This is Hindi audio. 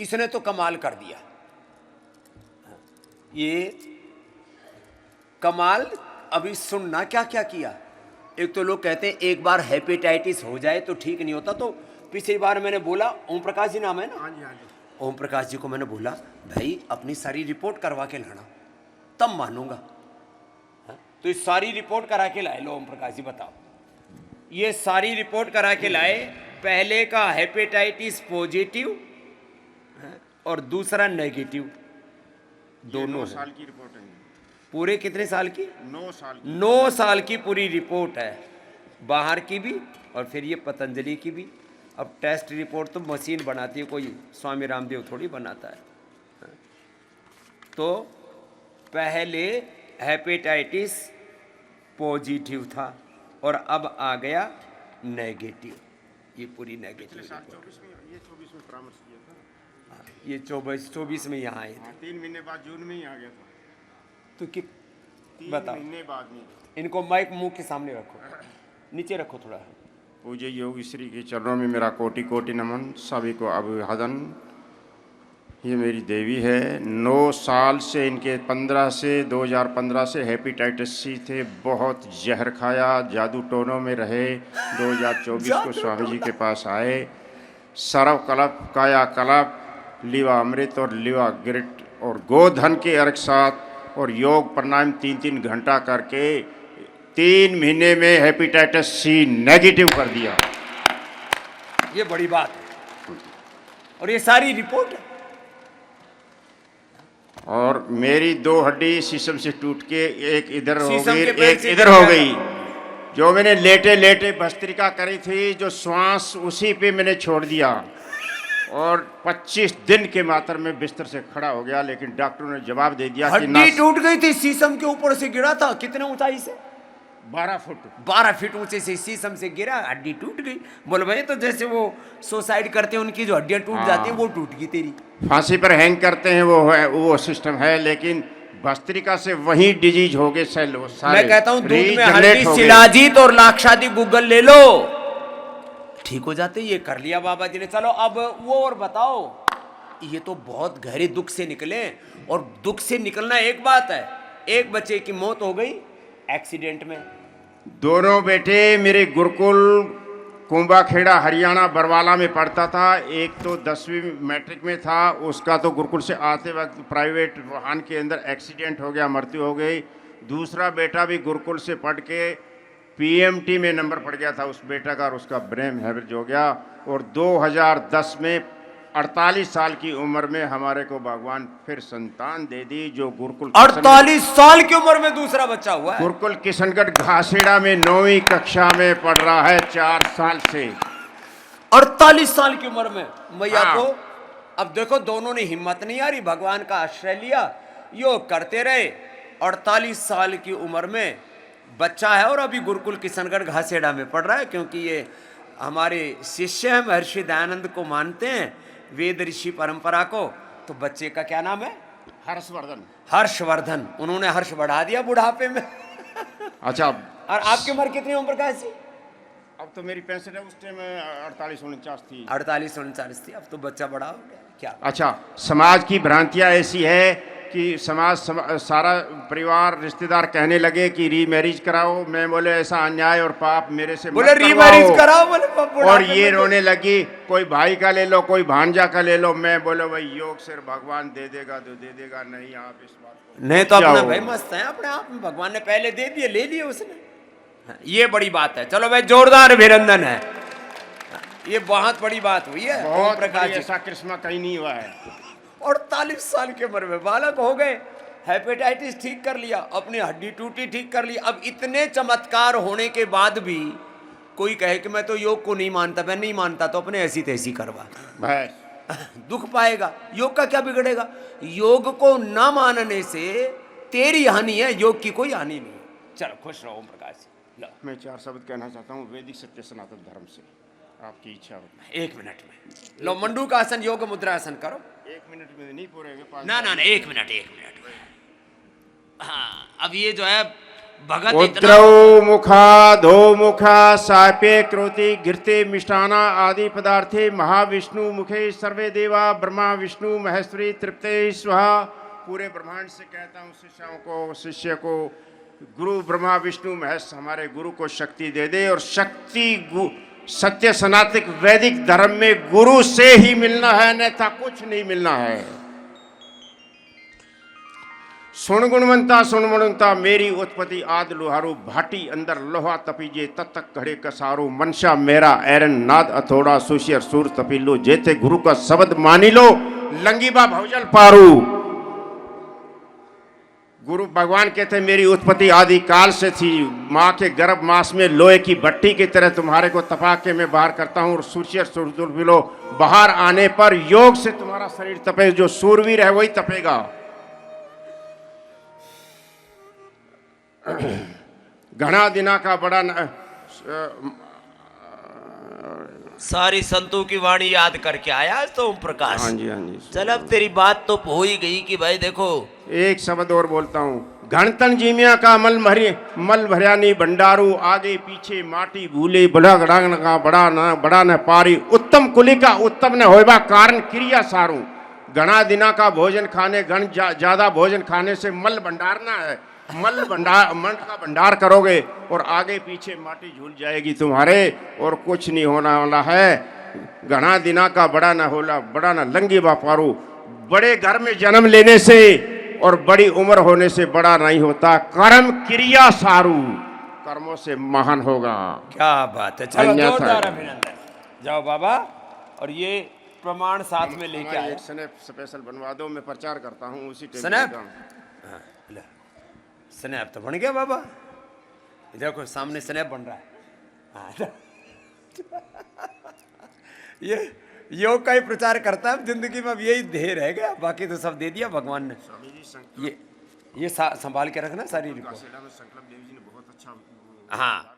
इसने तो कमाल कर दिया। ये कमाल अभी सुनना क्या क्या किया। एक तो लोग कहते हैं एक बार हेपेटाइटिस हो जाए तो ठीक नहीं होता, तो पिछली बार मैंने बोला, ओम प्रकाश जी नाम है ना? हाँ जी, हाँ जी। ओम प्रकाश जी को मैंने बोला भाई अपनी सारी रिपोर्ट करवा के लाना, तब मानूंगा। तो ये सारी रिपोर्ट करा के लाए। लो ओम प्रकाश जी बताओ, ये सारी रिपोर्ट करा के लाए। पहले का हेपेटाइटिस पॉजिटिव और दूसरा नेगेटिव, दोनों 9 साल की रिपोर्ट है। पूरे कितने साल की? 9 साल की। 9 साल की पूरी रिपोर्ट है, बाहर की भी और फिर ये पतंजलि की भी। अब टेस्ट रिपोर्ट तो मशीन बनाती है, कोई स्वामी रामदेव थोड़ी बनाता है। तो पहले हेपेटाइटिस पॉजिटिव था और अब आ गया नेगेटिव। ये पूरी नेगेटिव साल रिपोर्ट। 24 में, ये 24 में परामर्श किया था। ये 24 में यहाँ आए थे। 3 महीने बाद जून में ही आ गया था। तो कि 3 बताओ, महीने बाद में। इनको माइक मुंह के सामने रखो, नीचे रखो थोड़ा। पूज्य योगी श्री के चरणों में मेरा कोटि कोटि नमन, सभी को अभिवादन। ये मेरी देवी है। 9 साल से इनके 2015 से हेपेटाइटिस सी थे। बहुत जहर खाया, जादू टोनों में रहे। 2024 को स्वामी जी के पास आए। सर्व कल्प, काया कल्प, लिवा अमृत और लिवा गिरट और गोधन के अर्घ साथ और योग प्राणायाम 3-3 घंटा करके 3 महीने में हेपेटाइटिस सी नेगेटिव कर दिया। ये बड़ी बात है। और ये सारी रिपोर्ट है। और मेरी 2 हड्डी शीशम से टूट के एक इधर हो शीशम गई, के पेड़ एक से इधर गिर हो गया गई। जो मैंने लेटे लेटे भस्त्रिका करी थी, जो श्वास, उसी पे मैंने छोड़ दिया। और 25 दिन के मात्र में बिस्तर से खड़ा हो गया, लेकिन डॉक्टरों ने जवाब दे दिया कि हड्डी टूट गई थी, शीशम के ऊपर से गिरा था। कितने ऊंचाई से? 12 फुट। 12 फीट ऊंचे से शीशम से गिरा, हड्डी टूट गई। बोलो भाई, तो जैसे वो सुसाइड करते हैं उनकी जो हड्डियां टूट जाती हैं, वो टूट गई तेरी। फांसी पर हैंग करते हैं, वो सिस्टम है। लेकिन भस्त्रिका से वही डिजीज हो गए सेल, वो सारे। मैं कहता हूं दूध में रीजनरेट हल्दी, हो गए। शिलाजीत और लाक्षादी गूगल ले लो, ठीक हो जाते। ये कर लिया बाबा जी ने। चलो अब वो और बताओ। ये तो बहुत गहरे दुख से निकले, और दुख से निकलना एक बात है। एक बच्चे की मौत हो गई एक्सीडेंट में। दोनों बेटे मेरे गुरुकुल कुंभाखेड़ा हरियाणा बरवाला में पढ़ता था। एक तो 10वीं मैट्रिक में था, उसका तो गुरुकुल से आते वक्त प्राइवेट वाहन के अंदर एक्सीडेंट हो गया, मृत्यु हो गई। दूसरा बेटा भी गुरुकुल से पढ़ के पीएमटी में नंबर पड़ गया था उस बेटा का, और उसका ब्रेन हेमरेज हो गया। और 2010 में 48 साल की उम्र में हमारे को भगवान फिर संतान दे दी, जो गुरुकुल 48 साल की उम्र में दूसरा बच्चा हुआ है। गुरुकुल किशनगढ़ घासीड़ा में 9वीं कक्षा में पढ़ रहा है 4 साल से। 48 साल की उम्र में मैया हाँ। को। अब देखो, दोनों ने हिम्मत नहीं आ रही, भगवान का आश्रय लिया, योग करते रहे। 48 साल की उम्र में बच्चा है, और अभी गुरुकुल किशनगढ़ घासेड़ा में पढ़ रहा है। क्योंकि ये हमारे शिष्य हैं, महर्षि दयानंद को मानते हैं, वेद ऋषि परंपरा को। तो बच्चे का क्या नाम है? हर्षवर्धन। हर्षवर्धन। उन्होंने हर्ष बढ़ा दिया बुढ़ापे में। अच्छा। और आपकी उम्र कितनी, ओम प्रकाश जी? अब तो मेरी पेंशन है, उस टाइम 48-49 थी। 48-49 थी। अब तो बच्चा बड़ा हो गया क्या? अच्छा, समाज की भ्रांतियां ऐसी है कि सारा परिवार रिश्तेदार कहने लगे कि री मैरिज कराओ। मैं बोले ऐसा अन्याय और पाप मेरे से बोले मत री करवाओ। मैरिज कराओ। बोले और ये रोने लगी, कोई भाई का ले लो, कोई भांजा का ले लो। मैं बोले भाई योग सिर्फ भगवान दे देगा तो दे देगा, नहीं आप इस बात को नहीं तो अपना जाओ। भाई मस्त है अपने आप में, भगवान ने पहले दे दिए, ले लिए उसने। ये बड़ी बात है। चलो भाई, जोरदार अभिनंदन है। ये बहुत बड़ी बात हुई है। ओम बहुत प्रकाश जी, ऐसा करिश्मा कहीं नहीं हुआ है। 48 साल की उम्र में बालक हो गए, हेपेटाइटिस ठीक कर लिया, अपनी हड्डी टूटी ठीक कर ली। अब इतने चमत्कार होने के बाद भी कोई कहे कि मैं तो योग को नहीं मानता, मैं नहीं मानता, तो अपने ऐसी तैसी करवा भाई दुख पाएगा। योग का क्या बिगड़ेगा? योग को न मानने से तेरी हानि है, योग की कोई हानि नहीं है। चलो खुश रहो ओम प्रकाश जी। लो मैं 4 शब्द कहना चाहता हूँ वैदिक सत्य सनातन धर्म से, आपकी इच्छा हो। 1 मिनट में लो, मंडू का आसन, योग मुद्रा आसन करो। 1 मिनट में नहीं पूरे। ना 1 मिनट। हाँ, अब ये जो है भगत इतना उद्रव मुखा धो मुखा सापे क्रोति गिरते मिष्टाना आदि पदार्थे महाविष्णु मुखे सर्वे देवा ब्रह्मा विष्णु महेश्वरी तृप्ते स्वाहा। पूरे ब्रह्मांड से कहता हूँ शिष्यों को, शिष्य को, गुरु ब्रह्मा विष्णु महेश हमारे गुरु को शक्ति दे दे। और शक्ति सत्य सनातन वैदिक धर्म में गुरु से ही मिलना है, अन्यथा कुछ नहीं मिलना है। सुन गुणवंता मेरी उत्पत्ति आद लोहारू भाटी अंदर लोहा तपीजे तत्तक घड़े कसारू मनशा मेरा एरन नाद अथोड़ा सुशियर सूर तपीलो जेते गुरु का शब्द मानी लो लंगीबा भवजल पारू। गुरु भगवान कहते मेरी उत्पत्ति आदि काल से थी, माँ के गर्भ मास में लोहे की भट्टी की तरह तुम्हारे को तपा के मैं बाहर करता हूँ। और सूर्य सूर्य बाहर आने पर योग से तुम्हारा शरीर तपे, जो सूरवीर है वही तपेगा। घना दिना का बड़ा सारी संतों की वाणी याद करके आया आज तो ओम प्रकाश। हाँ जी हाँ जी। चल अब तेरी बात तो हो ही गई कि भाई देखो एक शब्द और बोलता हूँ। घनतन जीमिया का मल भरियानी भंडारू आगे पीछे माटी भूले बड़ा गड़ांग का बड़ा न पारी उत्तम कुली का उत्तम न होगा कारण क्रिया सारू। घना दिना का भोजन खाने ज्यादा भोजन खाने से मल भंडारना है, मल का भंडार करोगे और आगे पीछे माटी झूल जाएगी तुम्हारे और कुछ नहीं होना वाला है। घना दिना का बड़ा न लंगी बापारू। बड़े घर में जन्म लेने से और बड़ी उम्र होने से बड़ा नहीं होता, कर्म क्रिया सारू, कर्मों से महान होगा। क्या बात है, चलो अन्यथा जोरदार अभिनंदन। जाओ बाबा, और ये प्रमाण साथ में लेके आए। एक स्नैप स्पेशल बनवा दो, मैं प्रचार करता हूँ उसी टेबल स्नैप? का। हाँ, ले। स्नैप तो बन गया बाबा, देखो सामने स्नैप बन रहा है। हाँ, ये योग का ही प्रचार करता है जिंदगी में। अब यही ध्येय रह गया, बाकी तो सब दे दिया भगवान ने। ये संभाल के रखना शरीर को। संकल्प देवी जी ने बहुत अच्छा हाँ